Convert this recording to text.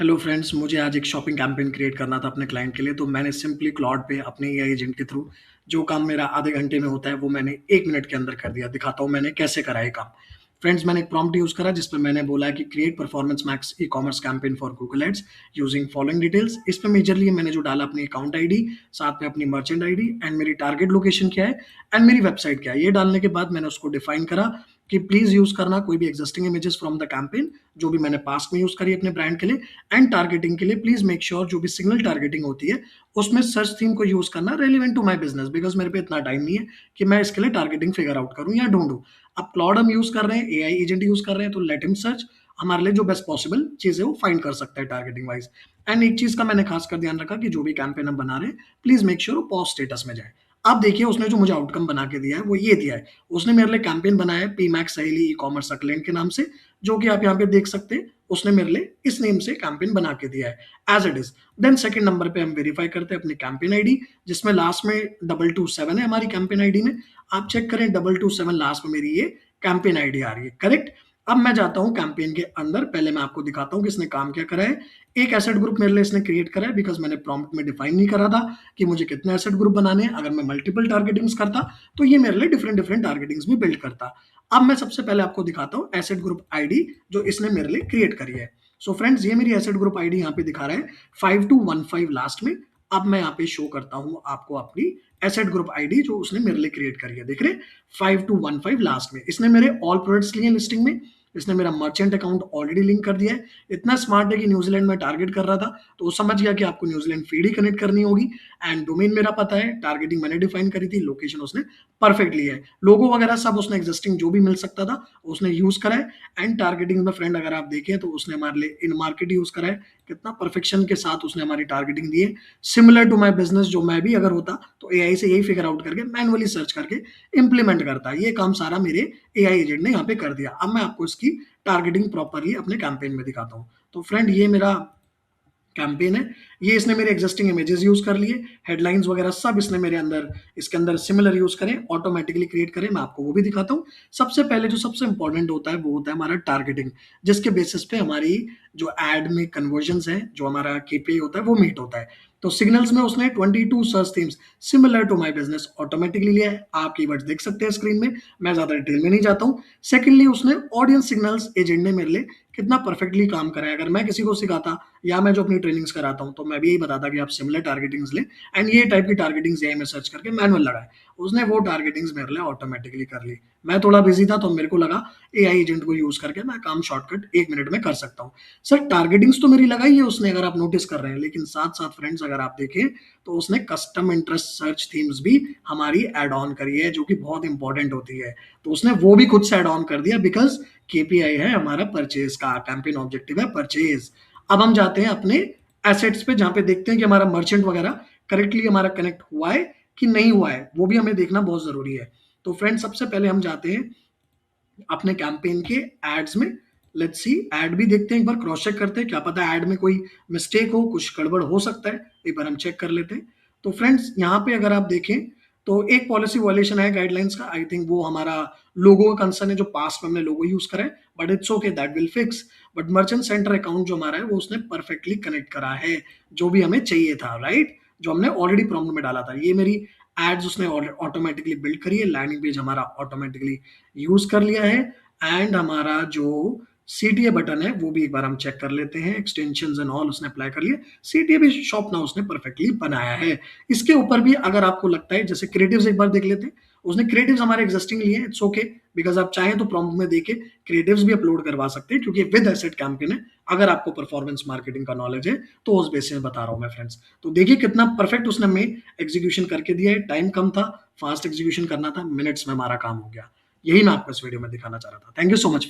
Hello friends, मुझे आज एक शॉपिंग कैंपेन क्रिएट करना था अपने क्लाइंट के लिए, तो मैंने सिंपली क्लॉड पे अपने एआई एजेंट के थ्रू जो काम मेरा आधे घंटे में होता है, वो मैंने 1 मिनट के अंदर कर दिया। दिखाता हूँ मैंने कैसे करा ये काम। फ्रेंड्स, मैंने एक प्रॉम्प्ट यूज़ करा जिसपे मैंने बोला है कि create performance max e-commerce campaign for Google ads using following details. इसमें मेजरली मैंने जो डाला अपनी अकाउंट आईडी, साथ में अपनी मर्चेंट आईडी एंड मेरी टारगेट लोकेशन क्या है एंड मेरी वेबसाइट क्या है। ये डालने के बाद मैंने उसको डिफाइन करा कि प्लीज़ यूज़ करना कोई भी existing images from the campaign, जो भी मैंने पास्ट में यूज़ करी अपने ब्रांड के लिए। एंड टारगेटिंग के लिए प्लीज मेक श्योर जो भी सिग्नल टारगेटिंग होती है उसमें सर्च थीम को यूज करना relevant to my business, because मेरे पे इतना टाइम नहीं है कि मैं इसके लिए टारगेटिंग फिगर आउट करूं या ढूंढूं। अब क्लॉड हम यूज कर रहे हैं, एआई एजेंट यूज कर रहे हैं, तो लेट हिम सर्च। हमारे लिए जो बेस्ट पॉसिबल चीज है वो फाइंड कर सकता है टारगेटिंग वाइज। एंड एक चीज का मैंने खासकर ध्यान रखा कि जो भी कैंपेन हम बना रहे हैं प्लीज मेक श्योर वो पॉज स्टेटस में जाए। अब देखिए उसने जो मुझे आउटकम बना के दिया है वो ये दिया है। उसने मेरे लिए कैंपेन बनाया है पी मैक्स सहेली ई कॉमर्स अकलेंट के नाम से, जो कि आप यहाँ पे देख सकते हैं। उसने मेरे लिए इस नेम से कैंपेन बना के दिया है as it is. Then second number पे हम वेरीफाई करते हैं अपनी कैंपेन आईडी, जिसमें लास्ट में 227 है हमारी कैंपेन आईडी में। आप चेक करें 227 लास्ट में मेरी ये कैंपेन आईडी आ रही है, करेक्ट। अब मैं जाता हूं कैंपेन के अंदर, पहले मैं आपको दिखाता हूं कि इसने काम क्या करा है। एक एसेट ग्रुप मेरे लिए इसने क्रिएट करा है, बिकॉज मैंने प्रॉम्प्ट में डिफाइन नहीं करा था कि मुझे कितने एसेट ग्रुप बनाने हैं। अगर मैं मल्टीपल टारगेटिंग्स करता तो ये मेरे लिए डिफरेंट डिफरेंट टारगेटिंग्स भी बिल्ड करता। अब मैं सबसे पहले आपको दिखाता हूं एसेट ग्रुप आईडी जो इसने मेरे लिए क्रिएट करी है। सो फ्रेंड्स, ये मेरी एसेट ग्रुप आईडी यहाँ पे दिखा रहा है 5215 लास्ट में। अब मैं यहाँ पे शो करता हूँ आपको अपनी एसेट ग्रुप आईडी जो उसने मेरे लिए क्रिएट करी है। देख रहे 5215 लास्ट में। इसने मेरे ऑल प्रोडक्ट्स लिए लिस्टिंग में। इसने मेरा मर्चेंट अकाउंट ऑलरेडी लिंक कर दिया है। इतना स्मार्ट है कि न्यूजीलैंड में टारगेट कर रहा था तो वो समझ गया कि आपको न्यूजीलैंड फीड ही कनेक्ट करनी होगी। एंड डोमेन मेरा पता है, टारगेटिंग मैंने डिफाइन करी थी, लोकेशन उसने परफेक्ट ली है, लोगो वगैरह सब उसने एग्जिस्टिंग जो भी मिल सकता था उसने यूज करा है। एंड टारगेटिंग में फ्रेंड अगर आप देखें तो उसने हमारे लिए इन मार्केट यूज करा है। कितना परफेक्शन के साथ उसने हमारी टारगेटिंग दी है, सिमिलर टू माई बिजनेस। जो मैं भी अगर होता तो एआई से यही फिगर आउट करके मैनुअली सर्च करके इंप्लीमेंट करता। ये काम सारा मेरे एआई एजेंट ने यहाँ पे कर दिया। अब मैं आपको इसकी टारगेटिंग प्रॉपरली अपने कैंपेन में दिखाता हूँ। तो फ्रेंड, ये मेरा कैंपेन है। ये इसने मेरे एग्जिस्टिंग इमेजेस यूज कर लिए, हेडलाइंस वगैरह सब इसने मेरे अंदर इसके अंदर सिमिलर यूज करें, ऑटोमेटिकली क्रिएट करें। मैं आपको वो भी दिखाता हूँ। सबसे पहले जो सबसे इंपॉर्टेंट होता है वो होता है हमारा टारगेटिंग, जिसके बेसिस पे हमारी जो एड में कन्वर्जन है, जो हमारा केपीआई होता है वो मीट होता है। तो सिग्नल्स में उसने 22 search themes similar to my business automatically लिया है। आप कीवर्ड्स देख सकते हैं स्क्रीन में, मैं ज्यादा डिटेल में नहीं जाता हूँ। सेकेंडली, उसने ऑडियंस सिग्नल्स एजेंट ने मेरे लिए कितना परफेक्टली काम करा है। अगर मैं किसी को सिखाता या मैं जो अपनी ट्रेनिंग्स कराता हूँ तो मैं भी यही बताता कि आप सिमिलर टारगेटिंग्स लें एंड ये टाइप की टारगेटिंग्स एआई में सर्च करके मैनुअल लगाए। उसने वो टारगेटिंग्स मेरे लिए ऑटोमेटिकली कर ली। मैं थोड़ा बिजी था तो मेरे को लगा एआई एजेंट को यूज करके मैं काम शॉर्टकट 1 मिनट में कर सकता हूँ। सर, टारगेटिंग्स तो मेरी लगाई है उसने, अगर आप नोटिस कर रहे हैं, लेकिन साथ साथ फ्रेंड्स अगर आप देखें तो उसने कस्टम इंटरेस्ट सर्च थीम्स भी हमारी एड ऑन करी है, जो कि बहुत इंपॉर्टेंट होती है। तो उसने वो भी खुद से एड ऑन कर दिया, बिकॉज केपीआई है हमारा परचेज का, कैंपेन ऑब्जेक्टिव है परचेज। अब हम जाते हैं अपने एसेट्स पे, जहां पे देखते हैं कि हमारा मर्चेंट वगैरह करेक्टली हमारा कनेक्ट हुआ है कि नहीं हुआ है, वो भी हमें देखना बहुत जरूरी है। तो फ्रेंड्स, सबसे पहले हम जाते हैं अपने कैंपेन के एड्स में। लेट्स सी, एड भी देखते हैं, एक बार क्रॉस चेक करते हैं, क्या पता एड में कोई मिस्टेक हो, कुछ गड़बड़ हो सकता है, एक बार हम चेक कर लेते हैं। तो फ्रेंड्स, यहाँ पे अगर आप देखें तो एक पॉलिसी वायलेशन है गाइडलाइंस का। आई थिंक वो हमारा लोगो का कंसर्न है, जो पास्ट में हमने लोगो यूज करा है, but it's okay, that will fix. But merchant centre account जो हमारा है वो उसने परफेक्टली कनेक्ट करा है, जो भी हमें चाहिए था, राइट, जो हमने ऑलरेडी प्रॉम्प्ट में डाला था। ये मेरी एड्स उसने ऑटोमेटिकली बिल्ड करी है, लैंडिंग पेज हमारा ऑटोमेटिकली यूज कर लिया है। एंड हमारा जो सीटीए बटन है वो भी एक बार हम चेक कर लेते हैं, एक्सटेंशंस एंड ऑल उसने अप्लाई कर लिया। सीटीए भी शॉप नाउ उसने परफेक्टली बनाया है। इसके ऊपर भी अगर आपको लगता है, जैसे क्रिएटिव्स एक बार देख लेते हैं, उसने क्रिएटिव्स हमारे एग्जिस्टिंग लिए, इट्स ओके, बिकॉज आप चाहें तो प्रॉम्प्ट में देके क्रिएटिव्स भी अपलोड करवा सकते हैं, क्योंकि विद एसेट कैंपेन है। अगर आपको परफॉर्मेंस मार्केटिंग का नॉलेज है तो उस बेसिस में बता रहा हूं मैं फ्रेंड्स। तो देखिए कितना परफेक्ट उसने हमें एग्जीक्यूशन करके दिया है। टाइम कम था, फास्ट एग्जीक्यूशन करना था, मिनट्स में हमारा काम हो गया। यही मैं आपको इस वीडियो में दिखाना चाह रहा था। Thank you so much.